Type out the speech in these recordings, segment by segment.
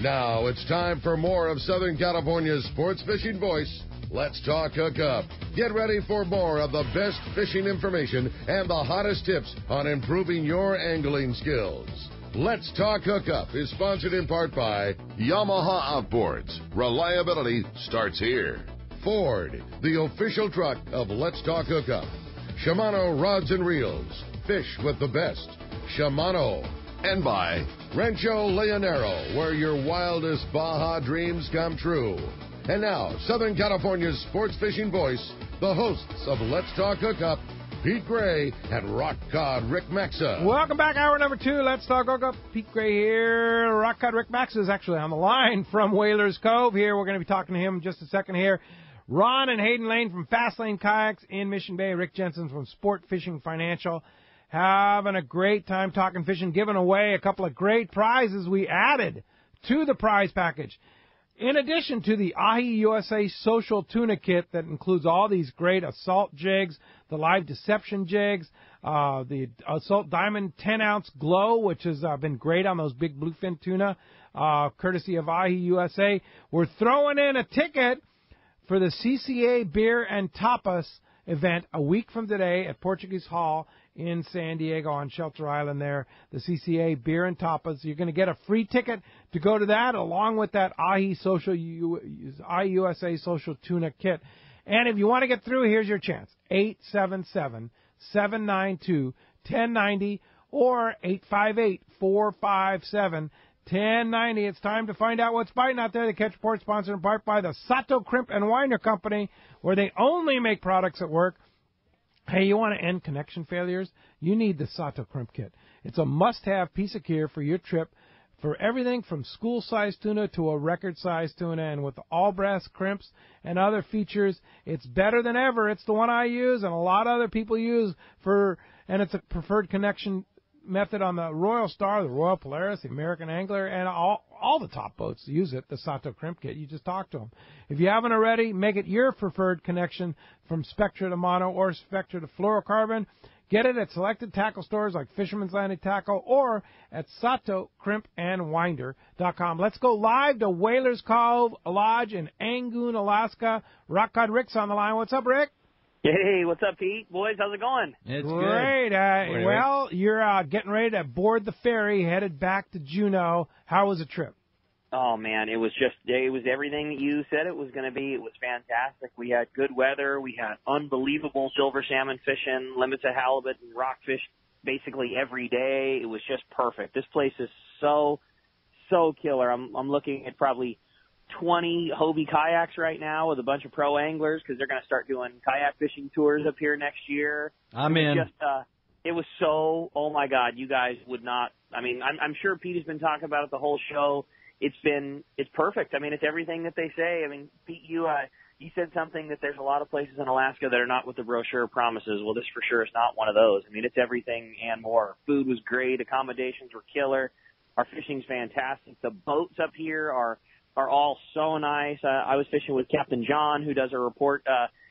Now it's time for more of Southern California's sports fishing voice. Let's talk Hookup. Get ready for more of the best fishing information and the hottest tips on improving your angling skills. Let's Talk Hookup is sponsored in part by Yamaha Outboards. Reliability starts here. Ford, the official truck of Let's Talk Hookup. Shimano Rods and Reels. Fish with the best. Shimano. And by Rancho Leonero, where your wildest Baja dreams come true. And now, Southern California's sports fishing voice, the hosts of Let's Talk Hookup, Pete Gray and Rock Cod Rick Maxa. Welcome back, hour number 2. Let's Talk Hookup. Pete Gray here. Rock Cod Rick Maxa is actually on the line from Whalers Cove here. We're going to be talking to him in just a second here. Ron and Hayden Lane from Fast Lane Kayaks in Mission Bay. Rick Jensen from Sportfishing Financial. Having a great time talking fishing, giving away a couple of great prizes we added to the prize package. In addition to the Ahi USA Social Tuna Kit that includes all these great assault jigs, the live deception jigs, the Assault Diamond 10-ounce glow, which has been great on those big bluefin tuna, courtesy of Ahi USA. We're throwing in a ticket for the CCA Beer and Tapas event a week from today at Portuguese Hall in San Diego on Shelter Island there, the CCA Beer and Tapas. You're going to get a free ticket to go to that along with that Ahi USA Social Tuna Kit. And if you want to get through, here's your chance. 877-792-1090 or 858-457-1090. It's time to find out what's biting out there. The Catch Report sponsored in part by the Sato Crimp and Winder Company, where they only make products that work. Hey, you want to end connection failures? You need the Sato Crimp Kit. It's a must-have piece of gear for your trip for everything from school-sized tuna to a record-sized tuna. And with the all-brass crimps and other features, it's better than ever. It's the one I use and a lot of other people use and it's a preferred connection method on the Royal Star, the Royal Polaris, the American Angler, and all the top boats use it, the Sato Crimp Kit. You just talk to them. If you haven't already, make it your preferred connection from Spectra to Mono or Spectra to Fluorocarbon. Get it at selected tackle stores like Fisherman's Landing Tackle or at SatoCrimpandWinder.com. Let's go live to Whalers Cove Lodge in Angoon, Alaska. Rock Cod Rick's on the line. What's up, Rick? Hey, what's up, Pete? Boys, how's it going? It's great. Good. Well, you're getting ready to board the ferry, headed back to Juneau. How was the trip? Oh, man, it was everything that you said it was going to be. It was fantastic. We had good weather. We had unbelievable silver salmon fishing, limits of halibut and rockfish basically every day. It was just perfect. This place is so killer. I'm looking at probably 20 Hobie kayaks right now with a bunch of pro anglers because they're going to start doing kayak fishing tours up here next year. I'm in. It was so, oh my God, you guys would not, I mean, I'm sure Pete has been talking about it the whole show. It's perfect. I mean, it's everything that they say. I mean, Pete, you said something that there's a lot of places in Alaska that are not what the brochure promises. Well, this for sure is not one of those. I mean, it's everything and more. Food was great. Accommodations were killer. Our fishing's fantastic. The boats up here are all so nice. I was fishing with Captain John, who does a report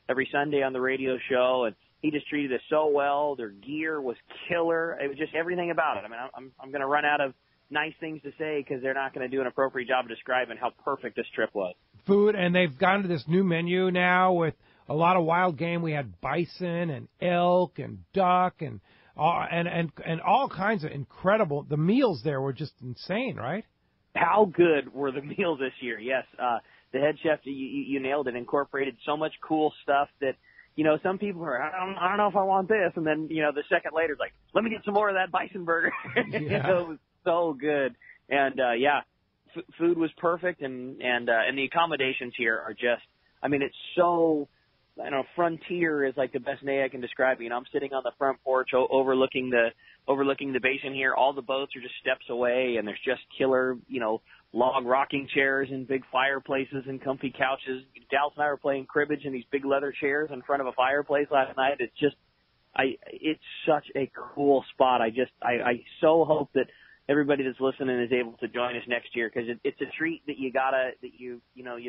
every Sunday on the radio show, and he just treated us so well. Their gear was killer. It was just everything about it. I mean, I'm going to run out of nice things to say because they're not going to do an appropriate job of describing how perfect this trip was. Food, and they've gone to this new menu now with a lot of wild game. We had bison and elk and duck and all kinds of incredible. The meals there were just insane, right? How good were the meals this year? Yes, the head chef, you nailed it. Incorporated so much cool stuff that, you know, some people are, I don't know if I want this, and then, you know, the second later it's like, let me get some more of that bison burger. Yeah. You know, it was so good, and food was perfect, and the accommodations here are just, I mean, it's so, I know, frontier is like the best way I can describe it. You know, I'm sitting on the front porch overlooking the basin here. All the boats are just steps away, and there's just killer, you know, log rocking chairs and big fireplaces and comfy couches. Dallas and I were playing cribbage in these big leather chairs in front of a fireplace last night. It's just, it's such a cool spot. I so hope that everybody that's listening is able to join us next year because it's a treat that you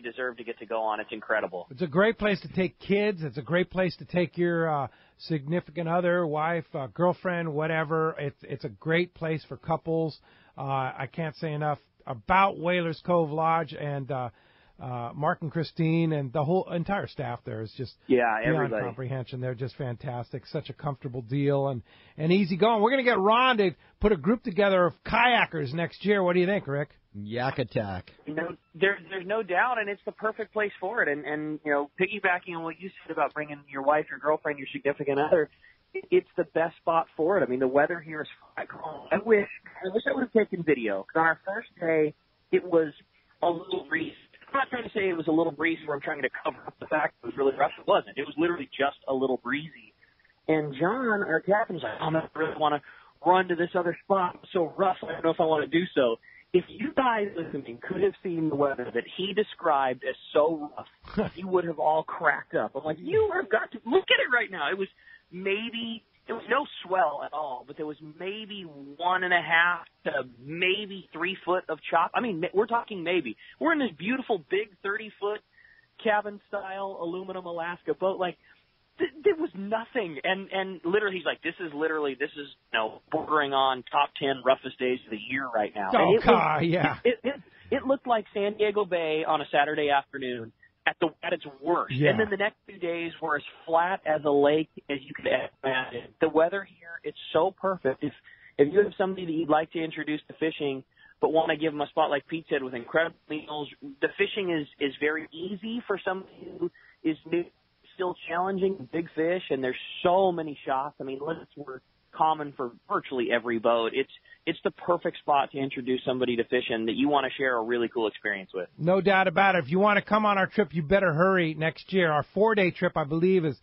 deserve to get to go on. It's incredible. It's a great place to take kids. It's a great place to take your significant other, wife, girlfriend, whatever. It's a great place for couples. I can't say enough about Whalers Cove Lodge, and Mark and Christine and the whole entire staff there is just beyond everybody. comprehension. They're just fantastic. Such a comfortable deal and easy going. We're going to get Ron to put a group together of kayakers next year. What do you think, Rick? Yak Attack. There's no doubt, and it's the perfect place for it. And piggybacking on what you said about bringing your wife, your girlfriend, your significant other, it's the best spot for it. I mean, the weather here is quite calm. I wish I would have taken video, because on our first day, it was a little breezy. I'm not trying to say it was a little breezy where I'm trying to cover up the fact it was really rough. It wasn't. It was literally just a little breezy. And John, our captain, was like, I don't really want to run to this other spot. It's so rough, I don't know if I want to do so. If you guys listening could have seen the weather that he described as so rough, you would have all cracked up. I'm like, you have got to look at it right now. It was no swell at all, but there was maybe 1.5 to maybe 3 foot of chop. I mean, we're talking maybe. We're in this beautiful big 30-foot cabin-style aluminum Alaska boat. Like, there was nothing. And literally, he's like, this is bordering on top 10 roughest days of the year right now. Oh, God, yeah. It looked like San Diego Bay on a Saturday afternoon at its worst. Yeah. And then the next 2 days were as flat as a lake as you could imagine. The weather here, it's so perfect. If you have somebody that you'd like to introduce to fishing but want to give them a spot, like Pete said, with incredible meals, the fishing is very easy for somebody who is new, still challenging, big fish, and there's so many shots. I mean, limits were common for virtually every boat. It's the perfect spot to introduce somebody to fishing that you want to share a really cool experience with. No doubt about it. If you want to come on our trip, you better hurry next year. Our 4-day trip, I believe, is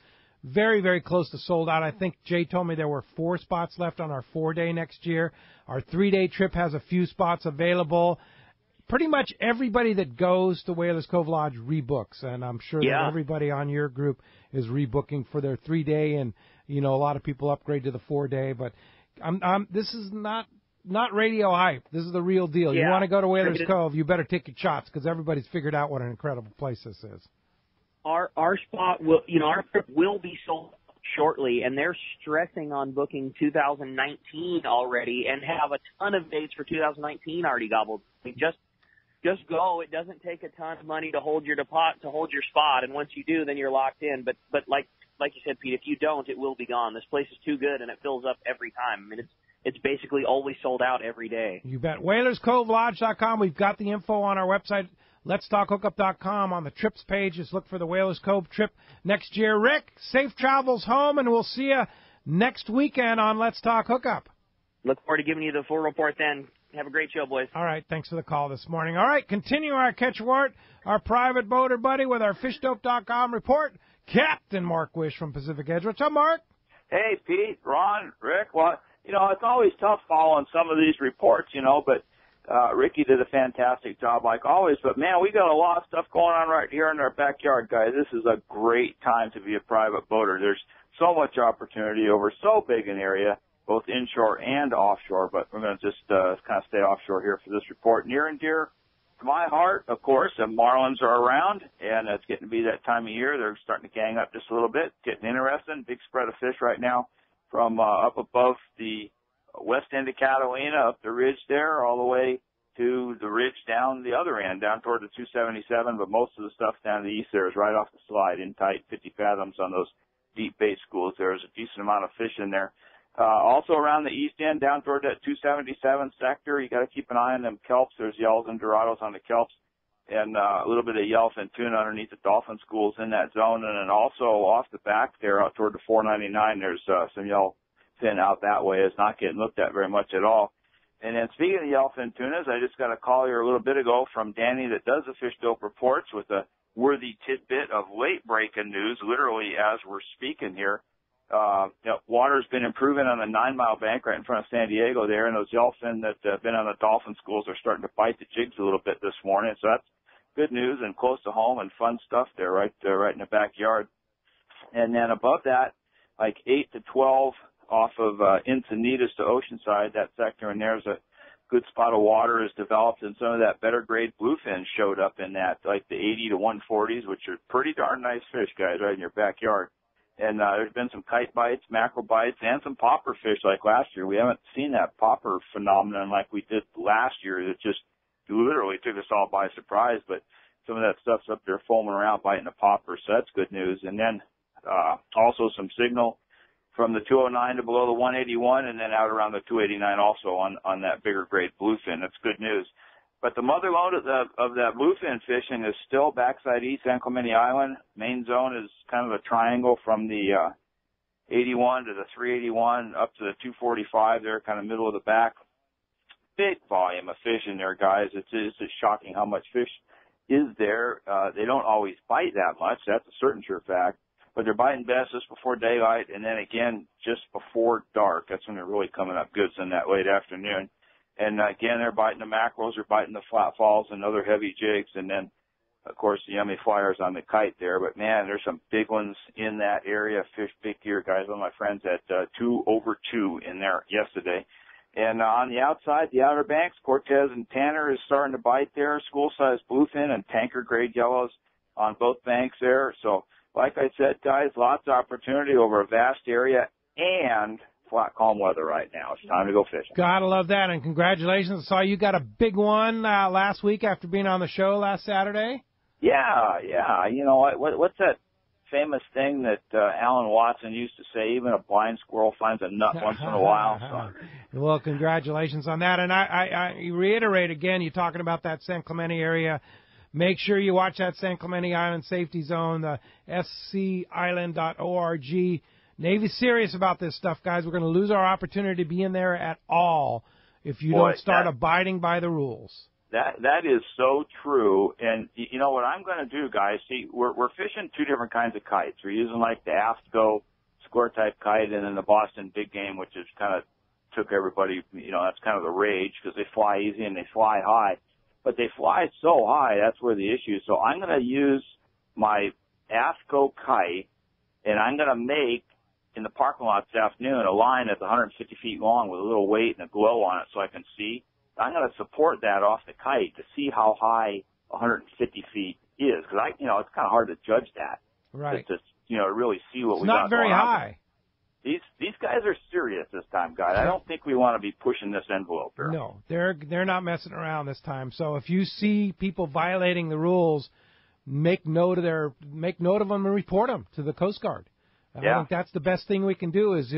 very, very close to sold out. I think Jay told me there were 4 spots left on our 4-day next year. Our 3-day trip has a few spots available. Pretty much everybody that goes to Whalers Cove Lodge rebooks, and I'm sure that everybody on your group is rebooking for their 3-day, and a lot of people upgrade to the 4-day. But this is not radio hype. This is the real deal. Yeah. You want to go to Whalers Cove, you better take your shots, because everybody's figured out what an incredible place this is. Our spot will, our trip will be sold shortly, and they're stressing on booking 2019 already, and have a ton of dates for 2019 already gobbled. I mean, just go. It doesn't take a ton of money to hold your your spot, and once you do, then you're locked in. But like you said, Pete, if you don't, it will be gone. This place is too good, and it fills up every time. I mean, it's basically always sold out every day. You bet. WhalersCoveLodge.com. We've got the info on our website. Let'sTalkHookup.com. On the trips page, just look for the Whalers Cove trip next year. Rick, safe travels home, and we'll see you next weekend on Let's Talk Hookup. Look forward to giving you the full report then. Have a great show, boys. All right, thanks for the call this morning. All right, continue our Catch Wart, our private boater buddy, with our FishDope.com report, Captain Mark Wish from Pacific Edge. What's up, Mark? Hey, Pete, Ron, Rick. Well, it's always tough following some of these reports, but Ricky did a fantastic job like always. But, man, we got a lot of stuff going on right here in our backyard, guys. This is a great time to be a private boater. There's so much opportunity over so big an area, both inshore and offshore, but we're going to just kind of stay offshore here for this report. Near and dear to my heart, of course, the marlins are around, and it's getting to be that time of year. They're starting to gang up just a little bit, getting interesting. Big spread of fish right now from up above the west end of Catalina, up the ridge there, all the way to the ridge down the other end, down toward the 277, but most of the stuff down to the east there is right off the slide, in tight 50 fathoms on those deep bait schools. There's a decent amount of fish in there. Also around the east end, down toward that 277 sector, you got to keep an eye on them kelps. There's yells and dorados on the kelps, and a little bit of yellowfin tuna underneath the dolphin schools in that zone. And then also off the back there, out toward the 499, there's some yellowfin out that way. It's not getting looked at very much at all. And then speaking of yellowfin tunas, I just got a call here a little bit ago from Danny that does the Fish Dope reports with a worthy tidbit of late breaking news, literally as we're speaking here. Water's been improving on the 9 Mile Bank right in front of San Diego there, and those yellowfin that have been on the dolphin schools are starting to bite the jigs a little bit this morning. So that's good news and close to home and fun stuff there, right in the backyard. And then above that, like 8 to 12 off of Encinitas to Oceanside, that sector, and there's a good spot of water is developed, and some of that better grade bluefin showed up in that, like the 80 to 140s, which are pretty darn nice fish, guys, right in your backyard. And there's been some kite bites, mackerel bites, and some popper fish like last year. We haven't seen that popper phenomenon like we did last year. It just literally took us all by surprise, but some of that stuff's up there foaming around, biting the popper, so that's good news. And then also some signal from the 209 to below the 181, and then out around the 289 also on that bigger grade bluefin. That's good news. But the mother lode of that bluefin fishing is still backside east, San Clemente Island. Main zone is kind of a triangle from the 81 to the 381 up to the 245 there, kind of middle of the back. Big volume of fish in there, guys. It's just shocking how much fish is there. They don't always bite that much. That's a certain sure fact. But they're biting best just before daylight, and then again just before dark. That's when they're really coming up good in that late afternoon. And again, they're biting the mackerels, they're biting the flat falls and other heavy jigs, and then, of course, the yummy flyers on the kite there. But, man, there's some big ones in that area. Fish big gear, guys. One of my friends had 2 over 2 in there yesterday. And on the outside, the Outer Banks, Cortez and Tanner is starting to bite there. School-sized bluefin and tanker-grade yellows on both banks there. So, like I said, guys, lots of opportunity over a vast area and flat, calm weather right now. It's time to go fishing. Gotta love that, and congratulations. I saw you got a big one last week after being on the show last Saturday. Yeah. You know, what's that famous thing that Alan Watson used to say, even a blind squirrel finds a nut once in a while? So. Well, congratulations on that. And I reiterate again, you're talking about that San Clemente area. Make sure you watch that San Clemente Island Safety Zone, the scisland.org. Navy's serious about this stuff, guys. We're going to lose our opportunity to be in there at all if you don't start abiding by the rules. That is so true. And you know what I'm going to do, guys? See, we're fishing 2 different kinds of kites. We're using like the AFTCO square type kite, and then the Boston Big Game, which is kind of took everybody. You know, that's kind of the rage because they fly easy and they fly high. But they fly so high, that's where the issue is. So I'm going to use my AFTCO kite, and I'm going to make, in the parking lot this afternoon, a line that's 150 feet long with a little weight and a glow on it so I can see. I'm going to support that off the kite to see how high 150 feet is, because it's kind of hard to judge that. Right. To really see what we got. It's not very high. These guys are serious this time, guys. I don't think we want to be pushing this envelope here. No, they're not messing around this time. So if you see people violating the rules, make note of them and report them to the Coast Guard. I think that's the best thing we can do is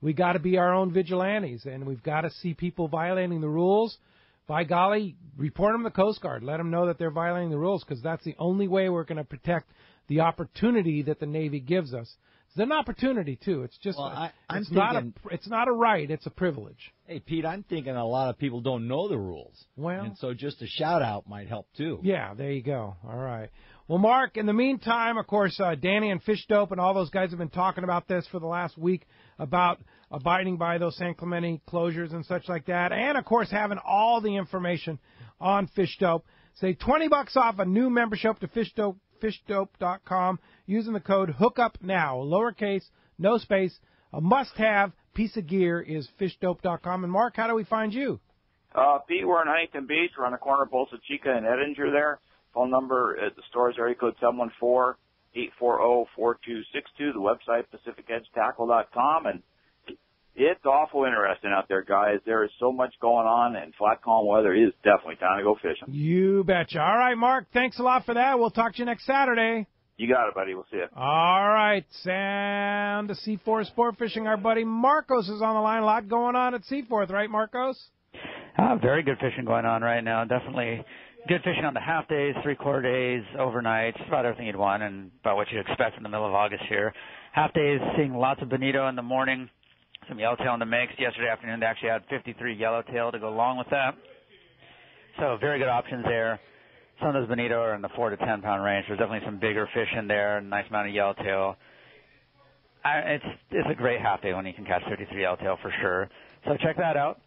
we got to be our own vigilantes, and we've got to see people violating the rules. By golly, report them to the Coast Guard. Let them know that they're violating the rules, because that's the only way we're going to protect the opportunity that the Navy gives us. It's an opportunity, too. It's just it's not a right. It's a privilege. Hey, Pete, I'm thinking a lot of people don't know the rules. Well, and so just a shout-out might help, too. Yeah, there you go. All right. Well, Mark, in the meantime, of course, Danny and Fish Dope and all those guys have been talking about this for the last week, about abiding by those San Clemente closures and such like that, and, of course, having all the information on Fish Dope. Say $20 off a new membership to fishdope.com using the code Hookup Now, lowercase, no space. A must-have piece of gear is fishdope.com. And, Mark, how do we find you? Pete, we're in Huntington Beach. We're on the corner of Bolsa Chica and Edinger there. Phone number at the store is area code 714-840-4262. The website, PacificEdgeTackle.com. And it's awful interesting out there, guys. There is so much going on, and flat, calm weather is definitely time to go fishing. You betcha. All right, Mark, thanks a lot for that. We'll talk to you next Saturday. You got it, buddy. We'll see you. All right. Sound to Seaforth Sport Fishing. Our buddy Marcos is on the line. A lot going on at Seaforth, right, Marcos? Very good fishing going on right now. Definitely good fishing on the half days, 3/4 days, overnight, just about everything you'd want and about what you'd expect in the middle of August here. Half days, seeing lots of bonito in the morning, some yellowtail in the mix. Yesterday afternoon, they actually had 53 yellowtail to go along with that. So very good options there. Some of those bonito are in the 4 to 10 pound range. There's definitely some bigger fish in there, a nice amount of yellowtail. It's a great half day when you can catch 53 yellowtail for sure. So check that out.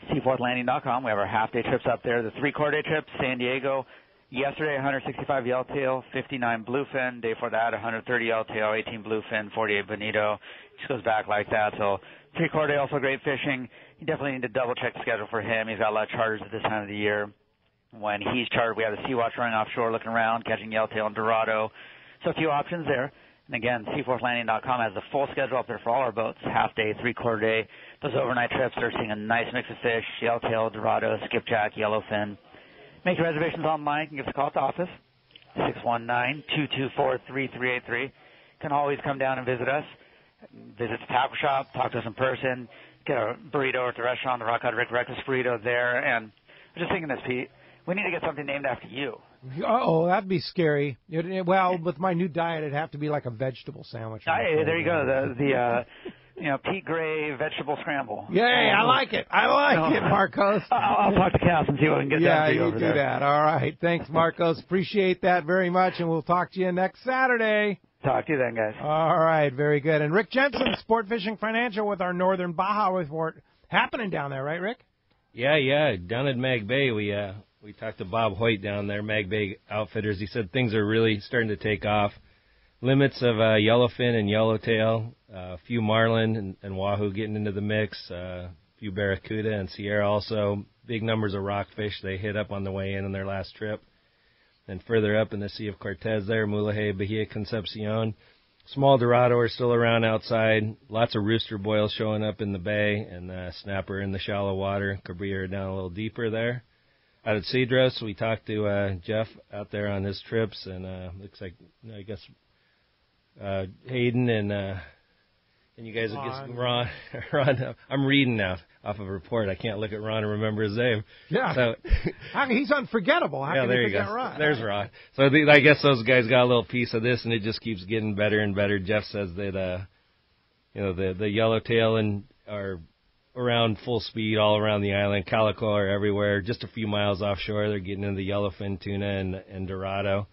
Seaforthlanding.com. We have our half-day trips up there. The 3/4 day trip, San Diego. Yesterday, 165 yellowtail, 59 bluefin. Day before that, 130 yellowtail, 18 bluefin, 48 bonito. Just goes back like that. So 3/4 day, also great fishing. You definitely need to double-check the schedule for him. He's got a lot of charters at this time of the year. When he's chartered, we have the Sea Watch running offshore, looking around, catching yellowtail and Dorado. So a few options there. And again, Seaforthlanding.com has the full schedule up there for all our boats, half day, 3/4 day. Those overnight trips are seeing a nice mix of fish, yellowtail, Dorado, skipjack, yellowfin. Make reservations online. You can give us a call at the office, 619-224-3383. Can always come down and visit us. Visit the tackle shop, talk to us in person, get a burrito at the restaurant, the Rock Hard Rick Breakfast Burrito there. And I'm just thinking this, Pete. We need to get something named after you. Oh, that'd be scary. Well, with my new diet, it'd have to be like a vegetable sandwich. There you go. The Pete Gray vegetable scramble. Yay, I like it. Marcos. I'll talk to Cass and see what we can get done for you over there. Yeah, you do that. All right. Thanks, Marcos. Appreciate that very much, and we'll talk to you next Saturday. Talk to you then, guys. All right, very good. And Rick Jensen, Sport Fishing Financial, with our Northern Baja report happening down there, right, Rick? Yeah. Down at Mag Bay, we talked to Bob Hoyt down there, Mag Bay Outfitters. He said things are really starting to take off. Limits of yellowfin and yellowtail, a few marlin and wahoo getting into the mix, a few barracuda and Sierra also. Big numbers of rockfish they hit up on the way in on their last trip. And further up in the Sea of Cortez there, Mulaje, Bahia Concepcion. Small Dorado are still around outside. Lots of rooster boils showing up in the bay, and snapper in the shallow water. Cabrilla are down a little deeper there. Out at Cedros, we talked to Jeff out there on his trips, and looks like, I guess, Hayden and you guys will get Ron. I'm reading now off of a report. I can't look at Ron and remember his name. Yeah. So, he's unforgettable. How can you forget Ron? There's Ron. So I guess those guys got a little piece of this, and it just keeps getting better and better. Jeff says that the yellowtail are around full speed all around the island. Calico are everywhere. Just a few miles offshore, they're getting into the yellowfin tuna and Dorado.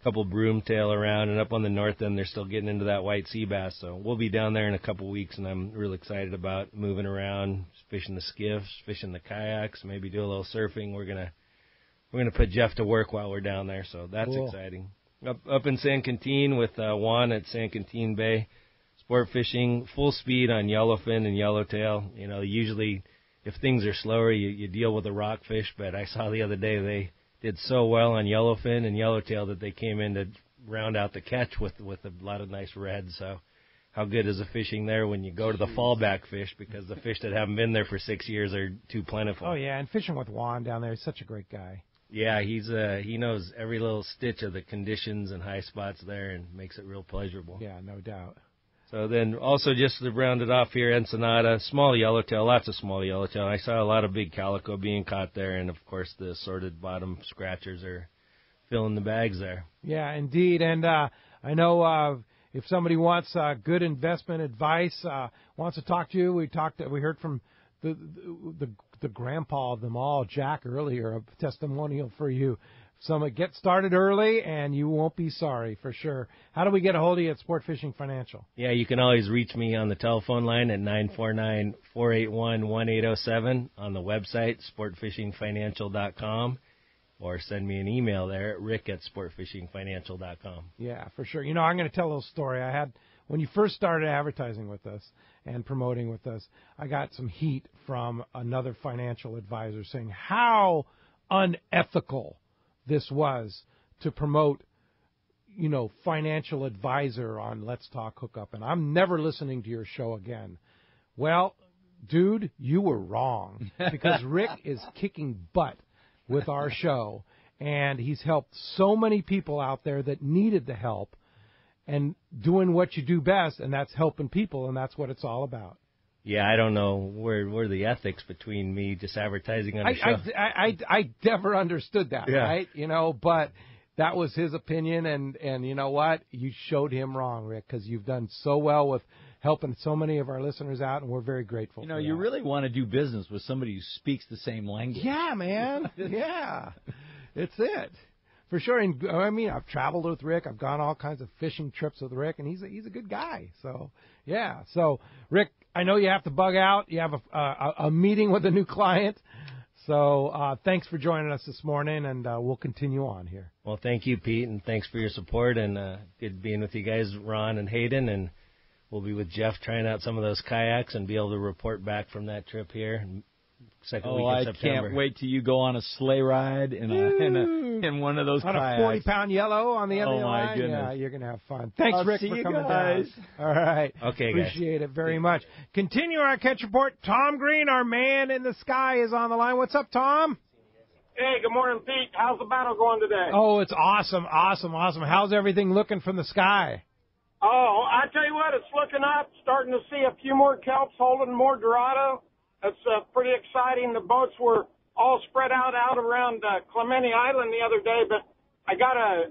Couple broomtail around, and up on the north end they're still getting into that white sea bass. So we'll be down there in a couple weeks, and I'm real excited about moving around, fishing the skiffs, fishing the kayaks, maybe do a little surfing. We're gonna put Jeff to work while we're down there, so that's cool. Exciting. Up in San Quintin with Juan at San Quintin Bay, sport fishing full speed on yellowfin and yellowtail. Usually if things are slower, you deal with the rockfish, but I saw the other day they did so well on yellowfin and yellowtail that they came in to round out the catch with a lot of nice reds. So how good is the fishing there when you go to the fallback fish, because the fish that haven't been there for 6 years are too plentiful. Oh, yeah, and fishing with Juan down there is such a great guy. Yeah, he knows every little stitch of the conditions and high spots there and makes it real pleasurable. Yeah, no doubt. So then also just to round it off here, Ensenada, small yellowtail, lots of small yellowtail. I saw a lot of big calico being caught there, and, of course, the assorted bottom scratchers are filling the bags there. Yeah, indeed. And I know if somebody wants good investment advice, wants to talk to you, we heard from the grandpa of them all, Jack, earlier, a testimonial for you. Get started early, and you won't be sorry, for sure. How do we get a hold of you at Sport Fishing Financial? Yeah, you can always reach me on the telephone line at 949-481-1807, on the website, sportfishingfinancial.com, or send me an email there at rick@sportfishingfinancial.com. Yeah, for sure. I'm going to tell a little story. I had, when you first started advertising with us and promoting with us, I got some heat from another financial advisor saying how unethical this was to promote, financial advisor on Let's Talk Hookup, and I'm never listening to your show again. Well, dude, you were wrong, because Rick is kicking butt with our show, and he's helped so many people out there that needed the help, and doing what you do best, and that's helping people, and that's what it's all about. Yeah, I don't know where the ethics between me just advertising on the show. I never understood that, yeah. Right? But that was his opinion, and you know what? You showed him wrong, Rick, because you've done so well with helping so many of our listeners out, and we're very grateful for that. You really want to do business with somebody who speaks the same language. Yeah, man. Yeah. It's it. For sure. And I've traveled with Rick. I've gone all kinds of fishing trips with Rick, and he's a good guy. So, yeah. So, Rick, I know you have to bug out. You have a meeting with a new client. So thanks for joining us this morning, and we'll continue on here. Well, thank you, Pete, and thanks for your support. And good being with you guys, Ron and Hayden. And we'll be with Jeff trying out some of those kayaks and be able to report back from that trip here. Second week in September. I can't wait till you go on a sleigh ride in one of those on kayaks. On a 40-pound yellow on the end of the line. My goodness. Yeah, you're going to have fun. Thanks, Rick, for coming guys. down. All right. Okay, Appreciate it very much. Continue our catch report. Tom Green, our man in the sky, is on the line. What's up, Tom? Hey, good morning, Pete. How's the battle going today? Oh, it's awesome. How's everything looking from the sky? Oh, I tell you what, it's looking up. Starting to see a few more kelps holding more Dorado. It's pretty exciting. The boats were all spread out around Clemente Island the other day, but I got a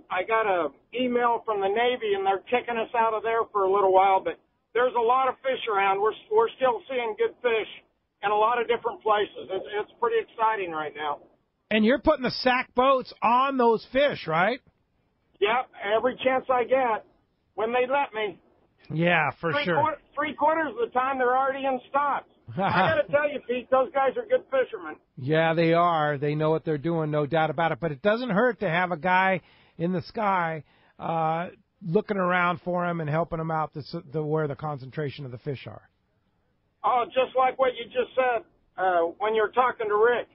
email from the Navy, and they're kicking us out of there for a little while. But there's a lot of fish around. We're still seeing good fish in a lot of different places. It's pretty exciting right now. And you're putting the sack boats on those fish, right? Yep, every chance I get when they let me. Yeah, for sure. Three-quarters of the time, they're already in stocks. I got to tell you, Pete, those guys are good fishermen. Yeah, they are. They know what they're doing, no doubt about it. But it doesn't hurt to have a guy in the sky looking around for him and helping him out where the concentration of the fish are. Oh, just like what you just said when you're talking to Rick.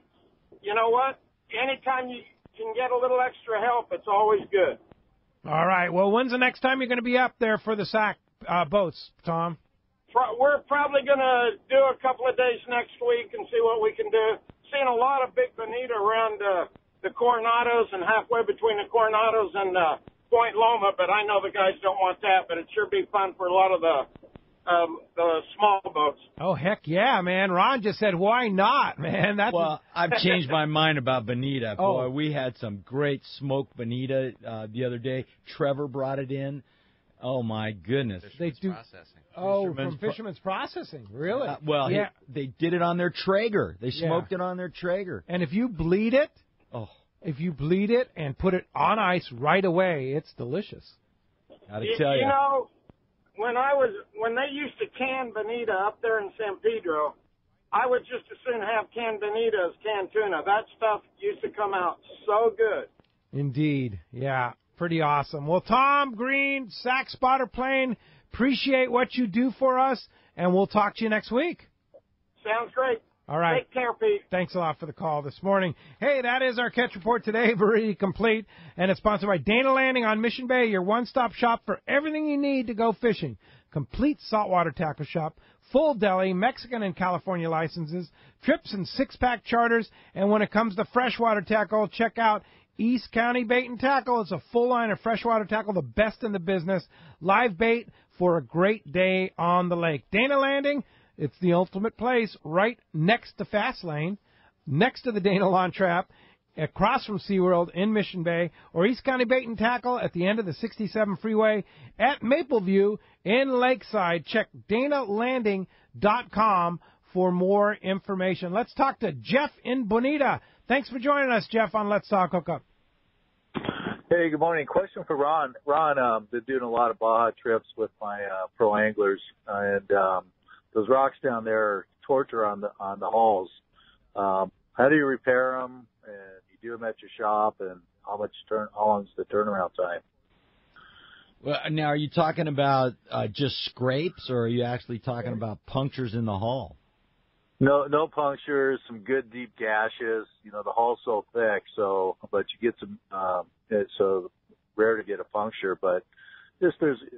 You know what? Anytime you can get a little extra help, it's always good. All right. Well, when's the next time you're going to be up there for the sack boats, Tom? We're probably going to do a couple of days next week and see what we can do. Seeing a lot of big bonita around the Coronados and halfway between the Coronados and Point Loma, but I know the guys don't want that, but it sure be fun for a lot of the small boats. Oh, heck yeah, man. Ron just said, why not, man? Well, I've changed my mind about bonita. Boy, we had some great smoked bonita the other day. Trevor brought it in. Oh, my goodness. They do processing. Oh, from Fisherman's Processing. Really? They did it on their Traeger. They smoked it on their Traeger. And if you bleed it, and put it on ice right away, it's delicious. Gotta tell you. You know, when they used to can bonita up there in San Pedro, I would just as soon have canned bonita as canned tuna. That stuff used to come out so good. Indeed. Yeah. Pretty awesome. Well, Tom Green, Sack Spotter Plane, appreciate what you do for us, and we'll talk to you next week. Sounds great. All right. Take care, Pete. Thanks a lot for the call this morning. Hey, that is our catch report today, very complete, and it's sponsored by Dana Landing on Mission Bay, your one-stop shop for everything you need to go fishing. Complete saltwater tackle shop, full deli, Mexican and California licenses, trips and six-pack charters, and when it comes to freshwater tackle, check out East County Bait and Tackle. It's a full line of freshwater tackle, the best in the business. Live bait for a great day on the lake. Dana Landing, it's the ultimate place right next to Fast Lane, next to the Dana Lawn Trap, across from SeaWorld in Mission Bay, or East County Bait and Tackle at the end of the 67 freeway at Mapleview in Lakeside. Check DanaLanding.com for more information. Let's talk to Jeff in Bonita. Thanks for joining us, Jeff, on Let's Talk Hookup. Hey, good morning. Question for Ron. Ron, been doing a lot of Baja trips with my pro anglers, and those rocks down there are torture on the hulls. How do you repair them? And you do them at your shop, and how long's the turnaround time? Well, now, are you talking about just scrapes, or are you actually talking about punctures in the hull? No punctures, some good deep gashes. You know, the hull's so thick, but you get some, it's so rare to get a puncture, but there's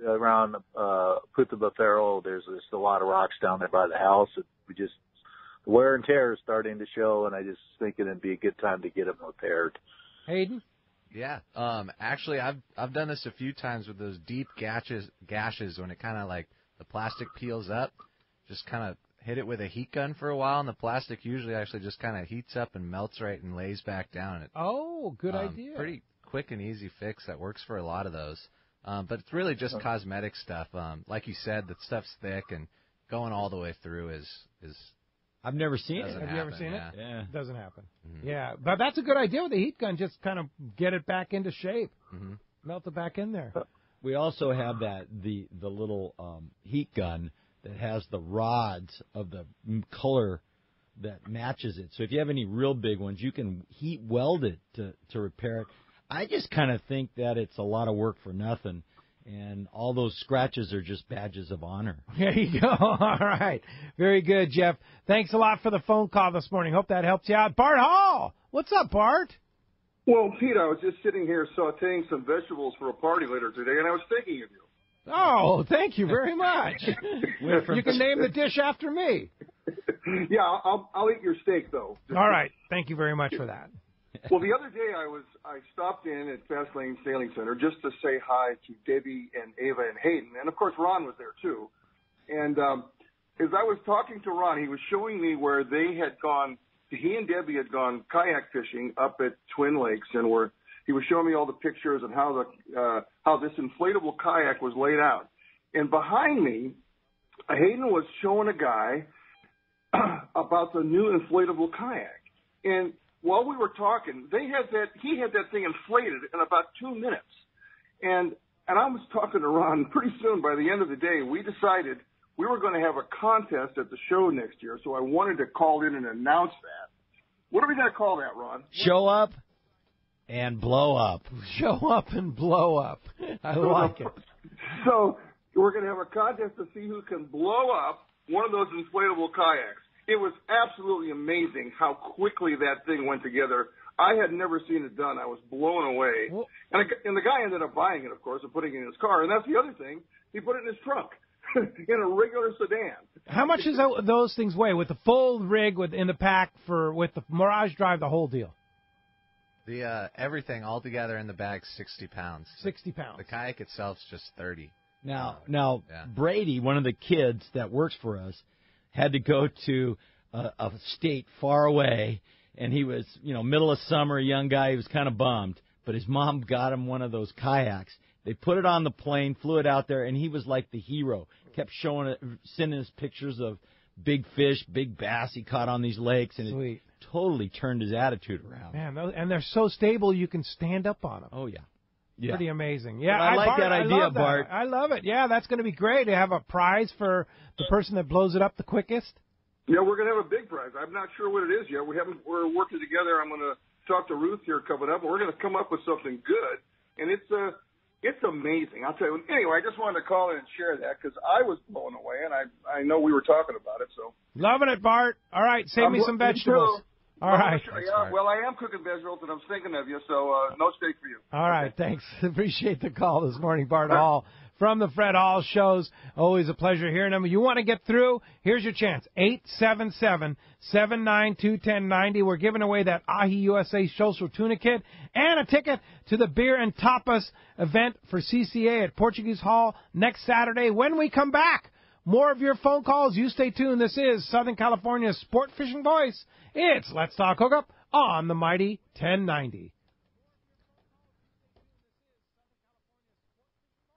around Puerto Bafero, there's just a lot of rocks down there by the house. And the wear and tear is starting to show, and I just thinking it'd be a good time to get them repaired. Hayden? Yeah. Actually, I've done this a few times with those deep gashes when it kind of like the plastic peels up, just kind of hit it with a heat gun for a while, and the plastic usually actually just kind of heats up and melts right and lays back down. Good idea. Pretty quick and easy fix that works for a lot of those. But it's really just cosmetic stuff. Like you said, that stuff's thick, and going all the way through is I've never seen it. Have you ever seen it? Yeah. It doesn't happen. Mm-hmm. Yeah, but that's a good idea with the heat gun. Just kind of get it back into shape. Mm-hmm. Melt it back in there. We also have the little heat gun that has the rods of the color that matches it. So if you have any real big ones, you can heat weld it to repair it. I just kind of think that it's a lot of work for nothing, and all those scratches are just badges of honor. There you go. All right. Very good, Jeff. Thanks a lot for the phone call this morning. Hope that helps you out. Bart Hall. What's up, Bart? Well, Pete, I was just sitting here sauteing some vegetables for a party later today, and I was thinking of you. Oh, thank you very much. You can name the dish after me. Yeah, I'll eat your steak, though. All right. Thank you very much for that. Well, the other day I stopped in at Fast Lane Sailing Center just to say hi to Debbie and Ava and Hayden, and of course Ron was there too. And as I was talking to Ron, he was showing me where they had gone. He and Debbie had gone kayak fishing up at Twin Lakes, and he was showing me all the pictures and how this inflatable kayak was laid out. And behind me, Hayden was showing a guy about the new inflatable kayak. And while we were talking, he had that thing inflated in about 2 minutes. And I was talking to Ron. Pretty soon, by the end of the day, we decided we were going to have a contest at the show next year. So I wanted to call in and announce that. What are we going to call that, Ron? Show up and blow up. Show up and blow up. I like it. So we're going to have a contest to see who can blow up one of those inflatable kayaks. It was absolutely amazing how quickly that thing went together. I had never seen it done. I was blown away. Well, and the guy ended up buying it, of course, and putting it in his car. And that's the other thing. He put it in his trunk in a regular sedan. How much does those things weigh with the full rig in the pack with the Mirage Drive, the whole deal? The everything all together in the bag, 60 pounds. 60 pounds. The kayak itself is just 30. Now, yeah. Brady, one of the kids that works for us, had to go to a state far away, and he was, middle of summer, a young guy. He was kind of bummed, but his mom got him one of those kayaks. They put it on the plane, flew it out there, and he was like the hero. Kept sending us pictures of big fish, big bass he caught on these lakes, and it totally turned his attitude around. Man, and they're so stable you can stand up on them. Oh, yeah. Pretty amazing. Yeah, I like that idea, Bart. I love it. Yeah, that's going to be great to have a prize for the person that blows it up the quickest. Yeah, we're going to have a big prize. I'm not sure what it is yet. We're working together. I'm going to talk to Ruth here coming up, and we're going to come up with something good. And it's amazing. I'll tell you. Anyway, I just wanted to call in and share that because I was blown away, and I know we were talking about it. So loving it, Bart. All right, save me some vegetables. All right. Yeah, well, I am cooking vegetables, and I'm thinking of you, so no steak for you. All right, thanks. Appreciate the call this morning, Bart Hall from the Fred Hall Shows. Always a pleasure hearing them. You want to get through? Here's your chance. 877-792-1090. We're giving away that Ahi USA Social Tuna Kit and a ticket to the Beer and Tapas event for CCA at Portuguese Hall next Saturday. When we come back, more of your phone calls. You stay tuned. This is Southern California's Sport Fishing Voice. It's Let's Talk Hookup on the Mighty 1090.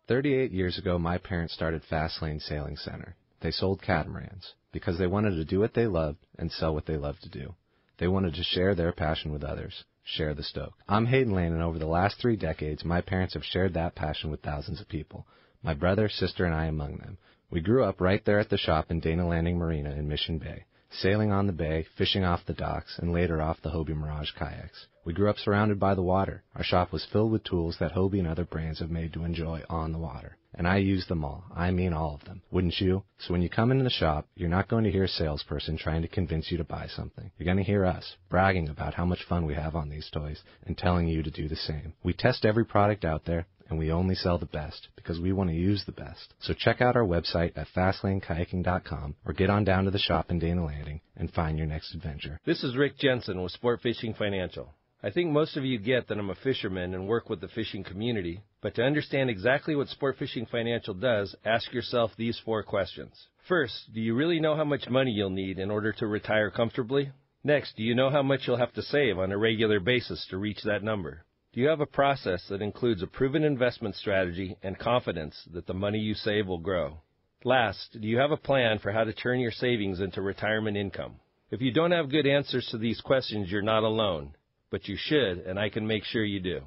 38 years ago, my parents started Fast Lane Sailing Center. They sold catamarans because they wanted to do what they loved and sell what they loved to do. They wanted to share their passion with others, share the stoke. I'm Hayden Lane, and over the last 3 decades, my parents have shared that passion with thousands of people. My brother, sister, and I among them. We grew up right there at the shop in Dana Landing Marina in Mission Bay, sailing on the bay, fishing off the docks, and later off the Hobie Mirage kayaks. We grew up surrounded by the water. Our shop was filled with tools that Hobie and other brands have made to enjoy on the water. And I use them all. I mean all of them. Wouldn't you? So when you come into the shop, you're not going to hear a salesperson trying to convince you to buy something. You're going to hear us bragging about how much fun we have on these toys and telling you to do the same. We test every product out there, and we only sell the best because we want to use the best. So check out our website at FastlaneKayaking.com or get on down to the shop in Dana Landing and find your next adventure. This is Rick Jensen with Sportfishing Financial. I think most of you get that I'm a fisherman and work with the fishing community, but to understand exactly what Sportfishing Financial does, ask yourself these 4 questions. First, do you really know how much money you'll need in order to retire comfortably? Next, do you know how much you'll have to save on a regular basis to reach that number? Do you have a process that includes a proven investment strategy and confidence that the money you save will grow? Last, do you have a plan for how to turn your savings into retirement income? If you don't have good answers to these questions, you're not alone, but you should, and I can make sure you do.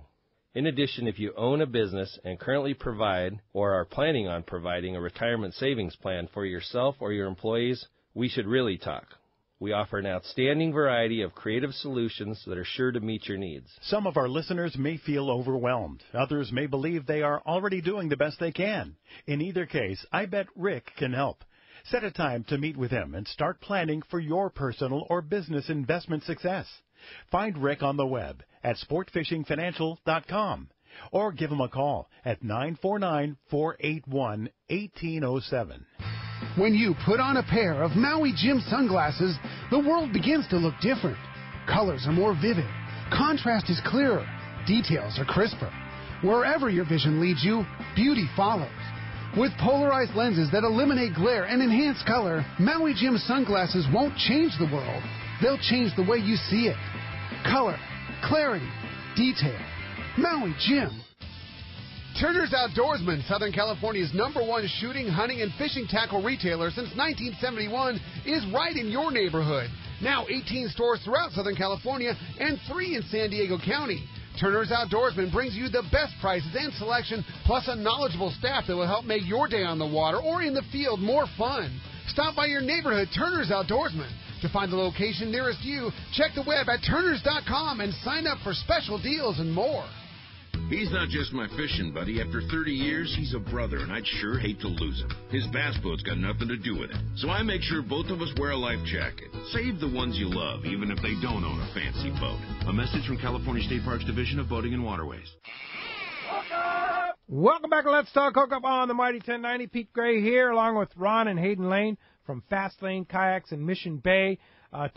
In addition, if you own a business and currently provide or are planning on providing a retirement savings plan for yourself or your employees, we should really talk. We offer an outstanding variety of creative solutions that are sure to meet your needs. Some of our listeners may feel overwhelmed. Others may believe they are already doing the best they can. In either case, I bet Rick can help. Set a time to meet with him and start planning for your personal or business investment success. Find Rick on the web at sportfishingfinancial.com or give him a call at 949-481-1807. When you put on a pair of Maui Jim sunglasses, the world begins to look different. Colors are more vivid. Contrast is clearer. Details are crisper. Wherever your vision leads you, beauty follows. With polarized lenses that eliminate glare and enhance color, Maui Jim sunglasses won't change the world. They'll change the way you see it. Color, clarity, detail. Maui Jim. Turner's Outdoorsman, Southern California's #1 shooting, hunting, and fishing tackle retailer since 1971, is right in your neighborhood. Now 18 stores throughout Southern California and 3 in San Diego County. Turner's Outdoorsman brings you the best prices and selection, plus a knowledgeable staff that will help make your day on the water or in the field more fun. Stop by your neighborhood Turner's Outdoorsman. To find the location nearest you, check the web at turners.com and sign up for special deals and more. He's not just my fishing buddy. After 30 years, he's a brother, and I'd sure hate to lose him. His bass boat's got nothing to do with it. So I make sure both of us wear a life jacket. Save the ones you love, even if they don't own a fancy boat. A message from California State Parks Division of Boating and Waterways. Welcome back to Let's Talk Hookup on the Mighty 1090. Pete Gray here, along with Ron and Hayden Lane from Fast Lane Kayaks in Mission Bay.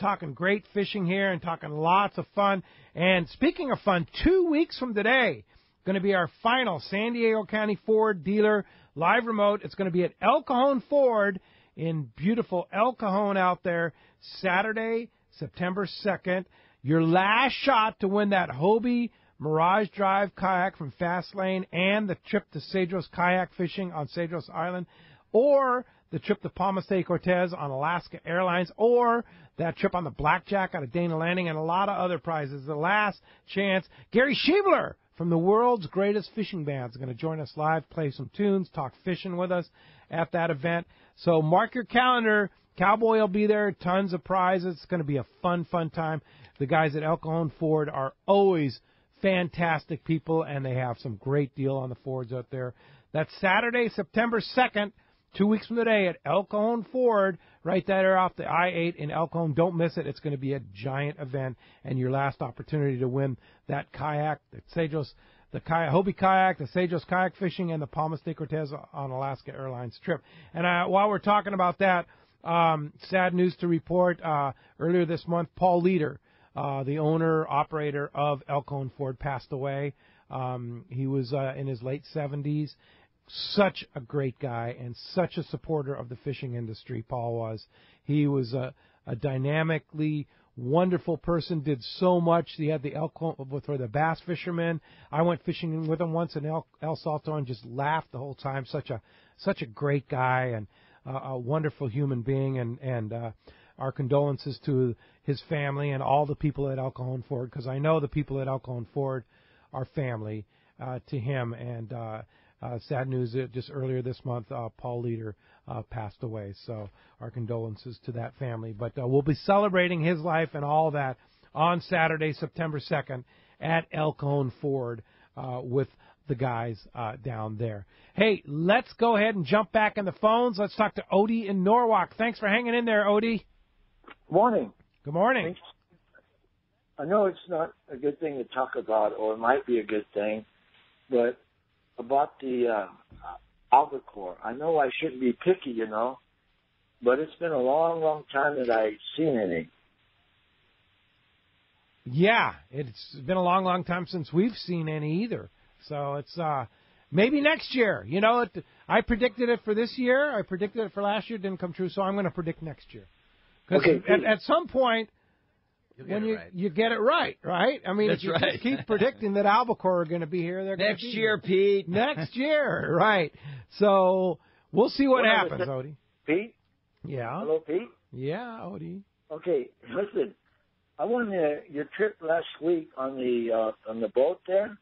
Talking great fishing here and talking lots of fun. And speaking of fun, 2 weeks from today, going to be our final San Diego County Ford dealer live remote. It's going to be at El Cajon Ford in beautiful El Cajon out there, Saturday, September 2nd. Your last shot to win that Hobie Mirage Drive kayak from Fast Lane and the trip to Cedros kayak fishing on Cedros Island, or the trip to Palmas de Cortez on Alaska Airlines, or that trip on the Blackjack out of Dana Landing, and a lot of other prizes. The last chance. Gary Schiebler from the world's greatest fishing band is going to join us live, play some tunes, talk fishing with us at that event. So mark your calendar. Cowboy will be there, tons of prizes. It's going to be a fun, fun time. The guys at El Cajon Ford are always fantastic people, and they have some great deal on the Fords out there. That's Saturday, September 2nd, 2 weeks from today at El Cajon Ford, right there off the I-8 in El Cajon. Don't miss it. It's going to be a giant event, and your last opportunity to win that kayak, the Cedros, the Hobie kayak, the Cedros kayak fishing, and the Palmas de Cortez on Alaska Airlines trip. And while we're talking about that, sad news to report. Earlier this month, Paul Leader, the owner, operator of El Cajon Ford, passed away. He was in his late 70s. Such a great guy and such a supporter of the fishing industry, Paul was. He was a dynamically wonderful person, did so much. He had the elk for the bass fishermen. I went fishing with him once in El Salto and just laughed the whole time. Such a great guy and a wonderful human being. And our condolences to his family and all the people at El Cajon Ford, because I know the people at El Cajon Ford are family to him. And sad news, just earlier this month, Paul Leader passed away. So our condolences to that family. But we'll be celebrating his life and all that on Saturday, September 2nd at El Cajon Ford with the guys down there. Hey, let's go ahead and jump back in the phones. Let's talk to Odie in Norwalk. Thanks for hanging in there, Odie. Morning. Good morning. I know it's not a good thing to talk about, or it might be a good thing, but about the albacore. I know I shouldn't be picky, but it's been a long, long time that I've seen any. Yeah, it's been a long, long time since we've seen any either. So it's maybe next year. I predicted it for this year. I predicted it for last year. It didn't come true, so I'm going to predict next year. Because at some point, when you get it right? I mean, That's if you right. just keep predicting that albacore are going to be here, they're next be year, here. Pete. Next year, right. So we'll see what happens, Odie. Pete? Yeah. Hello, Pete? Yeah, Odie. Okay, listen. I won your trip last week on the boat there.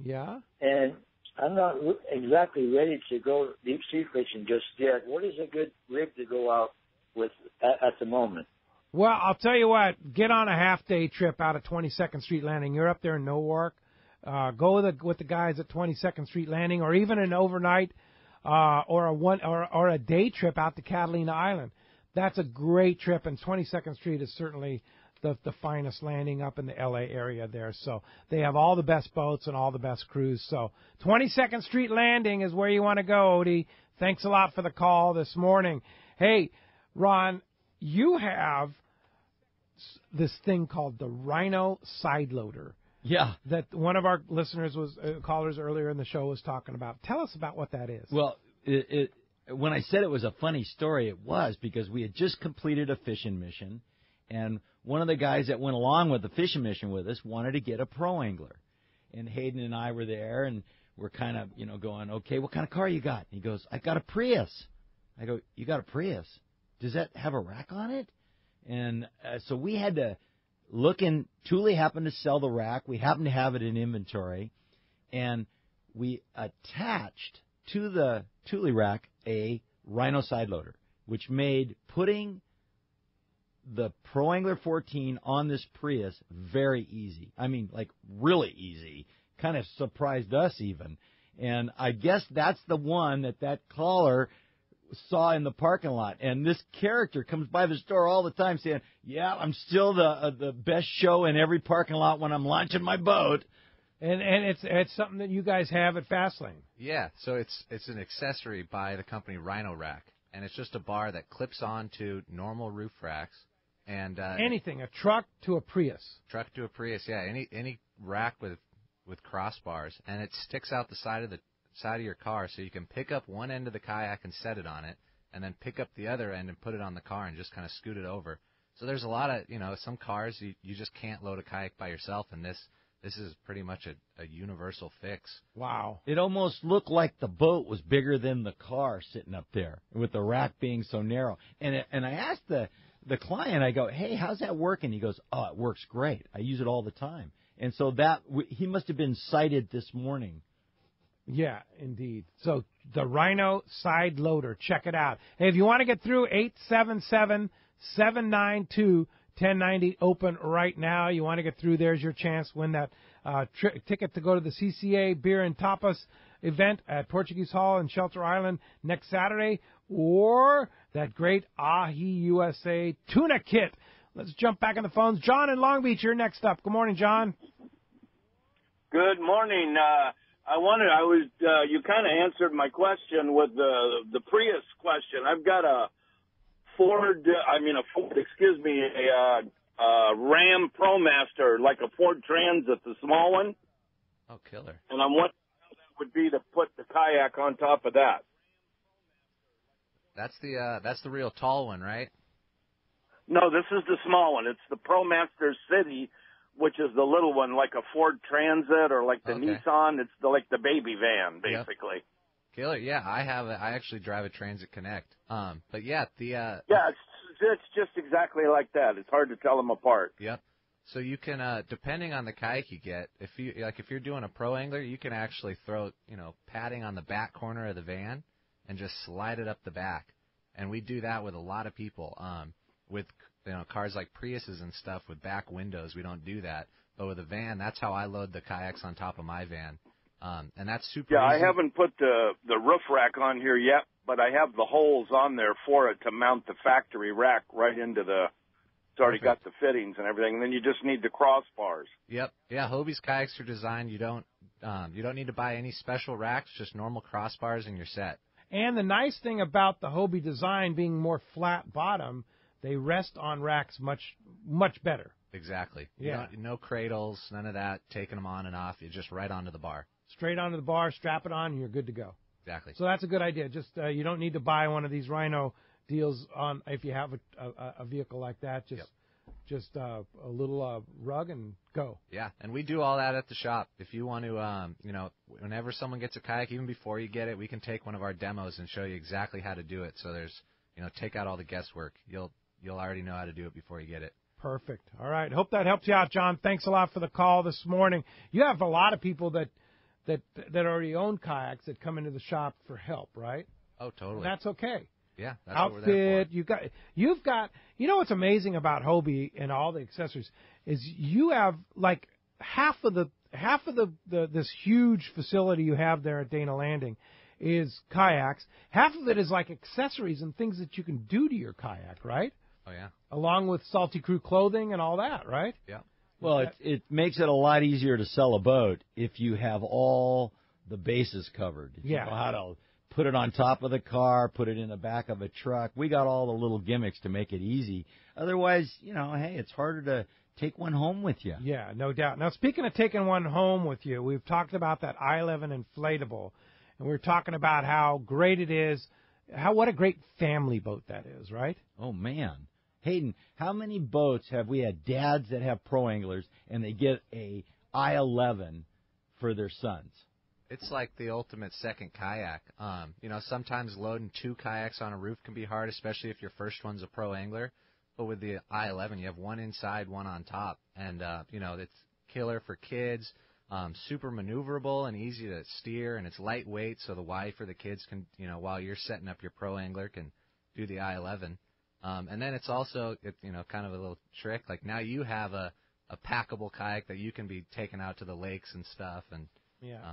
Yeah. And I'm not exactly ready to go deep sea fishing just yet. What is a good rig to go out with at the moment? Well, I'll tell you what. Get on a half-day trip out of 22nd Street Landing. You're up there in Newark. Go with the guys at 22nd Street Landing, or even an overnight or a day trip out to Catalina Island. That's a great trip, and 22nd Street is certainly the finest landing up in the L.A. area there. So they have all the best boats and all the best crews. So 22nd Street Landing is where you want to go, Odie. Thanks a lot for the call this morning. Hey, Ron, you have this thing called the Rhino side loader. Yeah. That one of our listeners callers earlier in the show was talking about. Tell us about what that is. Well, when I said it was a funny story, it was because we had just completed a fishing mission, and one of the guys that went along with the fishing mission with us wanted to get a pro angler. And Hayden and I were there, and we're kind of, going, okay, what kind of car you got? And he goes, I got a Prius. I go, you got a Prius? Does that have a rack on it? And so we had to look in. Thule happened to sell the rack. We happened to have it in inventory. And we attached to the Thule rack a Rhino side loader, which made putting the Pro Angler 14 on this Prius very easy. I mean, like really easy. Kind of surprised us even. And I guess that's the one that caller saw in the parking lot. And this character comes by the store all the time saying, yeah, I'm still the best show in every parking lot when I'm launching my boat. And it's something that you guys have at Fastlane. Yeah, so it's an accessory by the company Rhino Rack, and it's just a bar that clips onto normal roof racks. And anything, a truck to a Prius. Truck to a Prius, yeah. Any rack with crossbars, and it sticks out the side of your car, so you can pick up one end of the kayak and set it on it, and then pick up the other end and put it on the car and just kind of scoot it over. So there's a lot of some cars you just can't load a kayak by yourself, and this is pretty much a universal fix. Wow. It almost looked like the boat was bigger than the car sitting up there, with the rack being so narrow. And I asked the client, I go, hey, how's that working? He goes, oh, it works great. I use it all the time. And so he must have been sighted this morning. Yeah, indeed. So the Rhino side loader, check it out. Hey, if you want to get through, 877-792-1090 open right now. You want to get through, there's your chance. Win that ticket to go to the CCA Beer and Tapas event at Portuguese Hall in Shelter Island next Saturday, or that great Ahi USA tuna kit. Let's jump back on the phones. John in Long Beach, you're next up. Good morning, John. Good morning. You kind of answered my question with the Prius question. I've got a Ram ProMaster, like a Ford Transit, the small one. Oh, killer. And I'm wondering how that would be to put the kayak on top of that. That's the real tall one, right? No, this is the small one. It's the ProMaster City, which is the little one, like a Ford Transit or like the Nissan. It's like the baby van, basically. Yep. Killer, yeah. I actually drive a Transit Connect. But yeah, it's just exactly like that. It's hard to tell them apart. Yep. So you can, depending on the kayak you get, if you're doing a pro angler, you can actually throw padding on the back corner of the van and just slide it up the back. And we do that with a lot of people. With cars like Priuses and stuff with back windows, we don't do that. But with a van, that's how I load the kayaks on top of my van. And that's super easy. I haven't put the roof rack on here yet, but I have the holes on there for it to mount the factory rack right into the. It's already got the fittings and everything. And then you just need the crossbars. Yep. Yeah. Hobie's kayaks are designed. You don't need to buy any special racks. Just normal crossbars and you're set. And the nice thing about the Hobie design being more flat bottom, they rest on racks much better. Exactly. Yeah. No cradles, none of that, taking them on and off. You're just right onto the bar. Straight onto the bar, strap it on, and you're good to go. Exactly. So that's a good idea. Just you don't need to buy one of these Rhino deals on if you have a vehicle like that. Just a little rug and go. Yeah, and we do all that at the shop. If you want to, whenever someone gets a kayak, even before you get it, we can take one of our demos and show you exactly how to do it. So there's, take out all the guesswork. You'll already know how to do it before you get it. Perfect. All right. Hope that helps you out, John. Thanks a lot for the call this morning. You have a lot of people that already own kayaks that come into the shop for help, right? Oh, totally. That's okay. Yeah, that's outfit. What we're there for. You've got. You know what's amazing about Hobie and all the accessories is you have like half of this huge facility you have there at Dana Landing is kayaks. Half of it is like accessories and things that you can do to your kayak, right? Oh yeah. Along with Salty Crew clothing and all that, right? Yeah. Well, it makes it a lot easier to sell a boat if you have all the bases covered. If you know how to put it on top of the car, put it in the back of a truck. We got all the little gimmicks to make it easy. Otherwise, hey, it's harder to take one home with you. Yeah, no doubt. Now, speaking of taking one home with you, we've talked about that I-11 inflatable, and we're talking about how great it is, what a great family boat that is, right? Oh, man. Hayden, how many boats have we had dads that have pro anglers, and they get a I-11 for their sons? It's like the ultimate second kayak. Sometimes loading 2 kayaks on a roof can be hard, especially if your first one's a pro angler. But with the I-11, you have one inside, one on top. And, it's killer for kids, super maneuverable and easy to steer, and it's lightweight, so the wife or the kids can, while you're setting up your pro angler, can do the I-11. And then it's also, kind of a little trick. Like now you have a packable kayak that you can be taken out to the lakes and stuff. And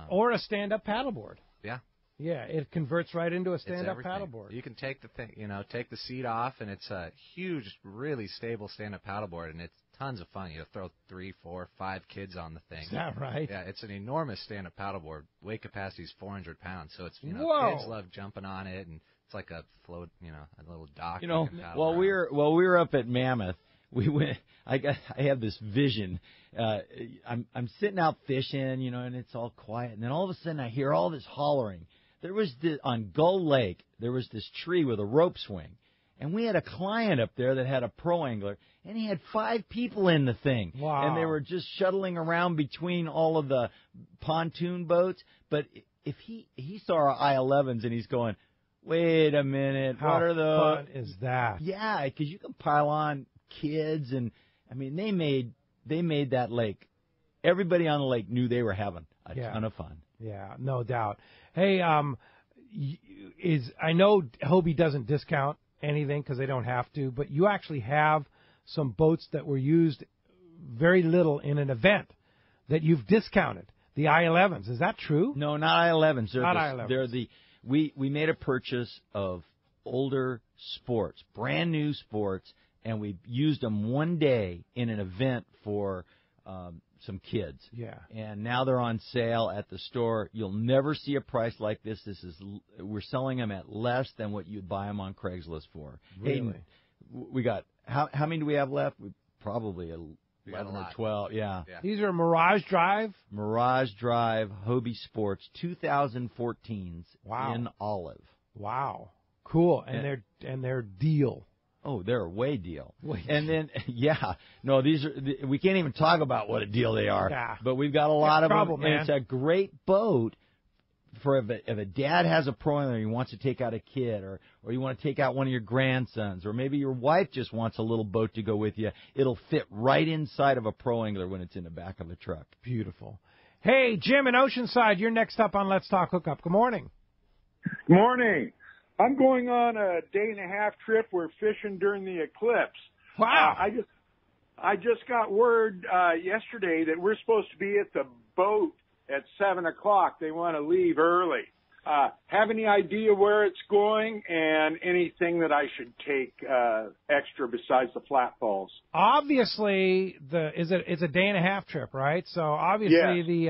or a stand-up paddleboard. Yeah. Yeah, it converts right into a stand-up paddleboard. You can take the thing, take the seat off, and it's a huge, really stable stand-up paddleboard, and it's tons of fun. You throw 3, 4, 5 kids on the thing. Is that right? Yeah, it's an enormous stand-up paddleboard. Weight capacity is 400 pounds, so it's Whoa. Kids love jumping on it, and it's like a float, a little dock. While we were up at Mammoth, we went. I have this vision. I'm sitting out fishing, and it's all quiet, and then all of a sudden I hear all this hollering. There was on Gull Lake, there was this tree with a rope swing, and we had a client up there that had a pro angler, and he had 5 people in the thing. Wow. And they were just shuttling around between all of the pontoon boats. But if he saw our I-11s and he's going, wait a minute, How what are those? fun is that? Yeah, because you can pile on kids, and I mean they made that lake. Everybody on the lake knew they were having a ton of fun. Yeah, no doubt. Hey, I know Hobie doesn't discount anything because they don't have to, but you actually have some boats that were used very little in an event that you've discounted. The I-11s, is that true? No, not I-11s. Not I-11s. We made a purchase of older sports, brand new sports, and we used them one day in an event for some kids. Yeah. And now they're on sale at the store. You'll never see a price like this. We're selling them at less than what you'd buy them on Craigslist for. Really? Hayden, we got how many do we have left? Probably 11 or 12. Yeah. These are Mirage Drive. Mirage Drive Hobie Sports 2014s in olive. Wow. Cool. And they're deal. Oh, they're a way deal. And then, we can't even talk about what a deal they are. Yeah. But we've got a lot of them. Man. And it's a great boat for if a dad has a pro angler and he wants to take out a kid, or you want to take out one of your grandsons, or maybe your wife just wants a little boat to go with you. It'll fit right inside of a pro angler when it's in the back of the truck. Beautiful. Hey, Jim in Oceanside, you're next up on Let's Talk Hookup. Good morning. Good morning. I'm going on a day-and-a-half trip. We're fishing during the eclipse. Wow. I just got word yesterday that we're supposed to be at the boat at 7 o'clock. They want to leave early. Have any idea where it's going and anything that I should take extra besides the flat balls? Obviously, it's a day-and-a-half trip, right? So obviously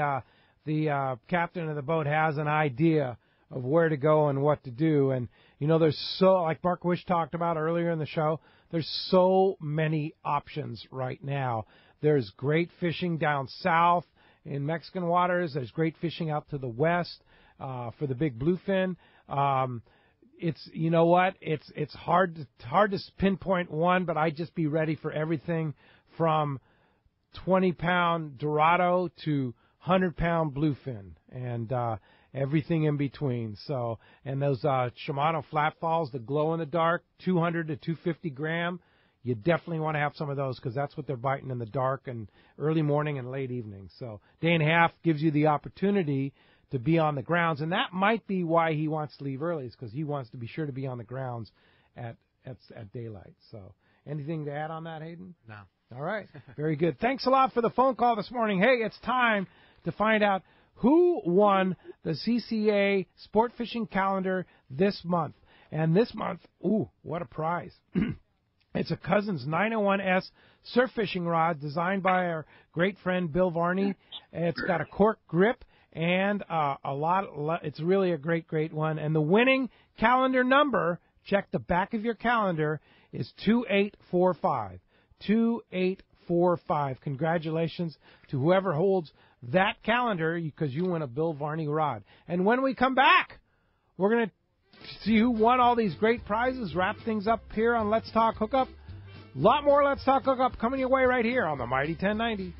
the captain of the boat has an idea of where to go and what to do. And, there's like Mark Wish talked about earlier in the show, there's so many options right now. There's great fishing down south in Mexican waters. There's great fishing out to the west for the big bluefin. It's, it's hard to pinpoint one, but I'd just be ready for everything from 20-pound Dorado to 100-pound bluefin. And, everything in between. So, and those Shimano flat falls, the glow in the dark, 200 to 250 gram, you definitely want to have some of those because that's what they're biting in the dark and early morning and late evening. So, day and a half gives you the opportunity to be on the grounds, and that might be why he wants to leave early, is because he wants to be sure to be on the grounds at daylight. So, anything to add on that, Hayden? No. All right. Very good. Thanks a lot for the phone call this morning. Hey, it's time to find out who won the CCA Sport Fishing Calendar this month. And this month, what a prize. It's a Cousins 901S surf fishing rod designed by our great friend Bill Varney. It's got a cork grip, and it's really a great, great one. And the winning calendar number, check the back of your calendar, is 2845. 2845. Congratulations to whoever holds that calendar, because you win a Bill Varney rod. And when we come back, we're going to see who won all these great prizes, wrap things up here on Let's Talk Hookup. A lot more Let's Talk Hookup coming your way right here on the Mighty 1090.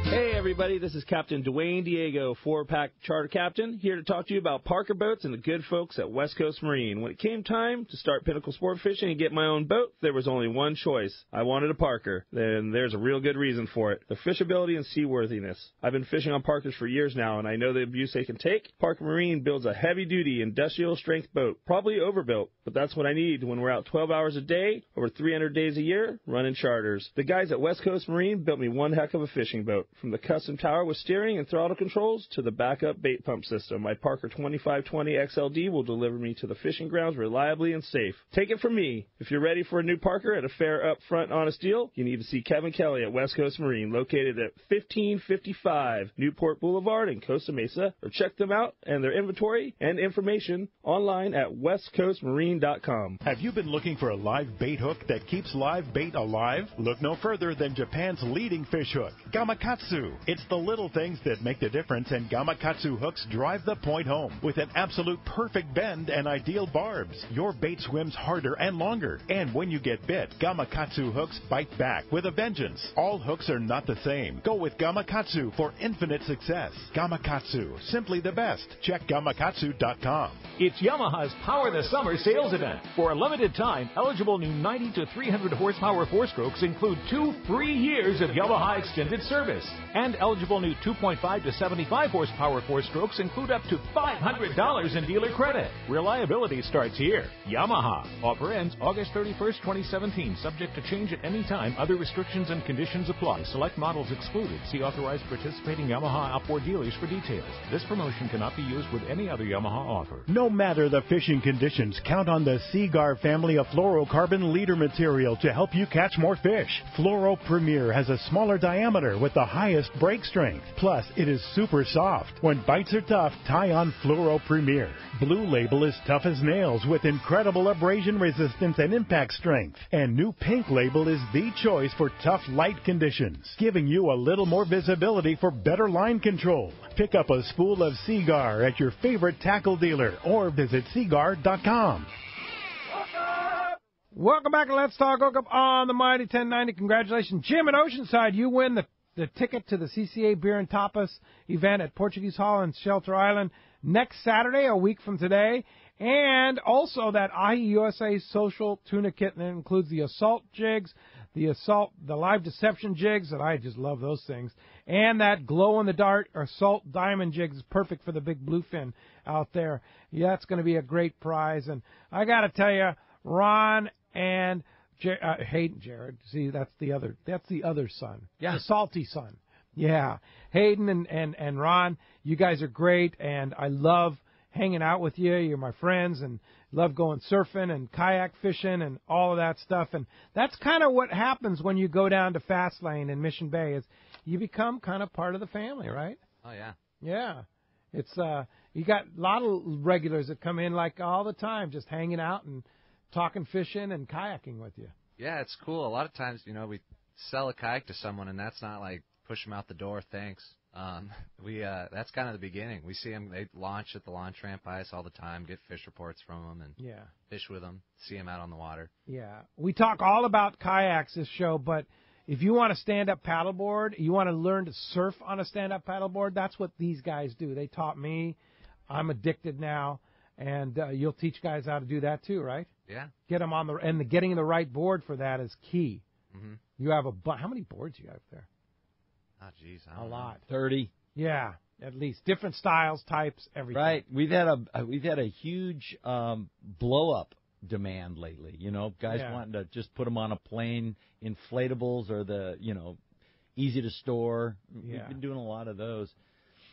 Hey everybody, this is Captain Dwayne Diego, 4-pack charter captain, here to talk to you about Parker Boats and the good folks at West Coast Marine. When it came time to start Pinnacle Sport Fishing and get my own boat, there was only one choice. I wanted a Parker, and there's a real good reason for it: the fishability and seaworthiness. I've been fishing on Parkers for years now, and I know the abuse they can take. Parker Marine builds a heavy-duty, industrial-strength boat, probably overbuilt, but that's what I need when we're out 12 hours a day, over 300 days a year, running charters. The guys at West Coast Marine built me one heck of a fishing boat. From the custom tower with steering and throttle controls to the backup bait pump system, my Parker 2520 XLD will deliver me to the fishing grounds reliably and safe. Take it from me. If you're ready for a new Parker at a fair, upfront, honest deal, you need to see Kevin Kelly at West Coast Marine, located at 1555 Newport Boulevard in Costa Mesa, or check them out and their inventory and information online at westcoastmarine.com. Have you been looking for a live bait hook that keeps live bait alive? Look no further than Japan's leading fish hook, Gamakatsu. It's the little things that make the difference, and Gamakatsu hooks drive the point home. With an absolute perfect bend and ideal barbs, your bait swims harder and longer. And when you get bit, Gamakatsu hooks bite back with a vengeance. All hooks are not the same. Go with Gamakatsu for infinite success. Gamakatsu, simply the best. Check Gamakatsu.com. It's Yamaha's Power the Summer sales event. For a limited time, eligible new 90 to 300 horsepower four-strokes include 2 free years of Yamaha extended service. And eligible new 2.5 to 75 horsepower four-strokes include up to $500 in dealer credit. Reliability starts here. Yamaha. Offer ends August 31st, 2017. Subject to change at any time. Other restrictions and conditions apply. Select models excluded. See authorized participating Yamaha outboard dealers for details. This promotion cannot be used with any other Yamaha offer. No matter the fishing conditions, count on the Seaguar family of fluorocarbon leader material to help you catch more fish. Fluoro Premier has a smaller diameter with the highest break strength. Plus, it is super soft. When bites are tough, tie on Fluoro Premier. Blue Label is tough as nails with incredible abrasion resistance and impact strength. And new Pink Label is the choice for tough light conditions, giving you a little more visibility for better line control. Pick up a spool of Seaguar at your favorite tackle dealer or visit Seaguar.com. Welcome back to Let's Talk Hookup on the Mighty 1090. Congratulations, Jim at Oceanside. You win the ticket to the CCA Beer and Tapas event at Portuguese Hall in Shelter Island next Saturday, a week from today. And also that IUSA social tuna kit, and it includes the assault jigs, the live deception jigs, that I just love those things, and that glow-in-the-dark assault diamond jigs is perfect for the big bluefin out there. Yeah, that's going to be a great prize. And I got to tell you, Ron and Hayden, Jared, see, that's the other son. Yeah. The salty son. Yeah. Hayden and Ron, you guys are great, and I love hanging out with you. You're my friends, and love going surfing and kayak fishing and all of that stuff. And that's kind of what happens when you go down to Fastlane in Mission Bay, is you become kind of part of the family, right? Oh, yeah. Yeah. It's you got a lot of regulars that come in like all the time, just hanging out and talking fishing and kayaking with you. Yeah, it's cool. A lot of times, we sell a kayak to someone, and that's not like push them out the door, thanks. That's kind of the beginning. We see them, they launch at the launch ramp by us all the time, get fish reports from them, and fish with them, see them out on the water. Yeah. We talk all about kayaks this show, but if you want a stand-up paddleboard, you want to learn to surf on a stand-up paddleboard, that's what these guys do. They taught me. I'm addicted now, and you'll teach guys how to do that too, right? Yeah. Get them on and getting the right board for that is key. Mm-hmm. You have how many boards you have there? Oh, geez, a lot. 30. Yeah, at least different styles, types, everything. Right. We've had a huge blow up demand lately. Guys wanting to just put them on a plane, inflatables or the easy to store. Yeah. We've been doing a lot of those.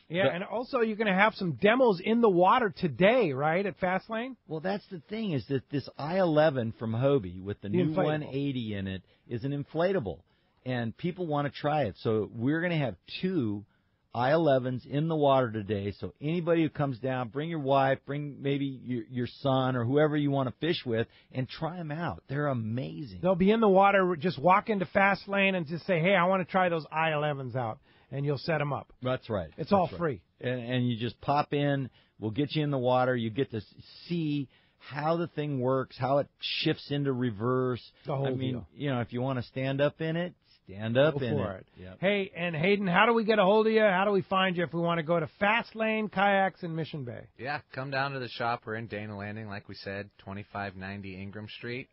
Yeah, and also you're going to have some demos in the water today, right, at Fastlane? Well, that's the thing, is that this I-11 from Hobie with the new 180 in it is an inflatable, and people want to try it. So we're going to have 2 I-11s in the water today. So anybody who comes down, bring your wife, bring maybe your son or whoever you want to fish with, and try them out. They're amazing. They'll be in the water. Just walk into Fast Lane and just say, hey, I want to try those I-11s out, and you'll set them up. That's right. It's all free. And you just pop in. We'll get you in the water. You get to see how the thing works, how it shifts into reverse. The whole deal. You know, if you want to stand up in it, stand up in it. Yep. Hey, and Hayden, how do we get a hold of you? How do we find you if we want to go to Fast Lane Kayaks in Mission Bay? Yeah, come down to the shop. We're in Dana Landing, like we said, 2590 Ingram Street.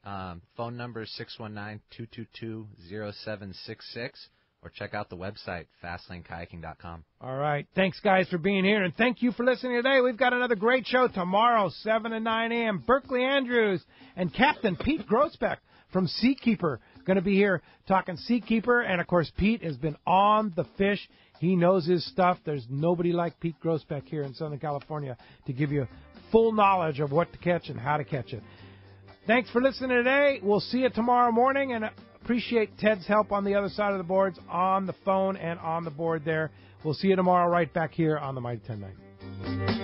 Phone number is 619-222-0766. Or check out the website, fastlanekayaking.com. All right. Thanks, guys, for being here. And thank you for listening today. We've got another great show tomorrow, 7 to 9 a.m. Berkeley Andrews and Captain Pete Grossbeck from Seakeeper going to be here talking Seakeeper. And, of course, Pete has been on the fish. He knows his stuff. There's nobody like Pete Grossbeck here in Southern California to give you full knowledge of what to catch and how to catch it. Thanks for listening today. We'll see you tomorrow morning. And appreciate Ted's help on the other side of the boards, on the phone and on the board there. We'll see you tomorrow right back here on the Mighty 1090.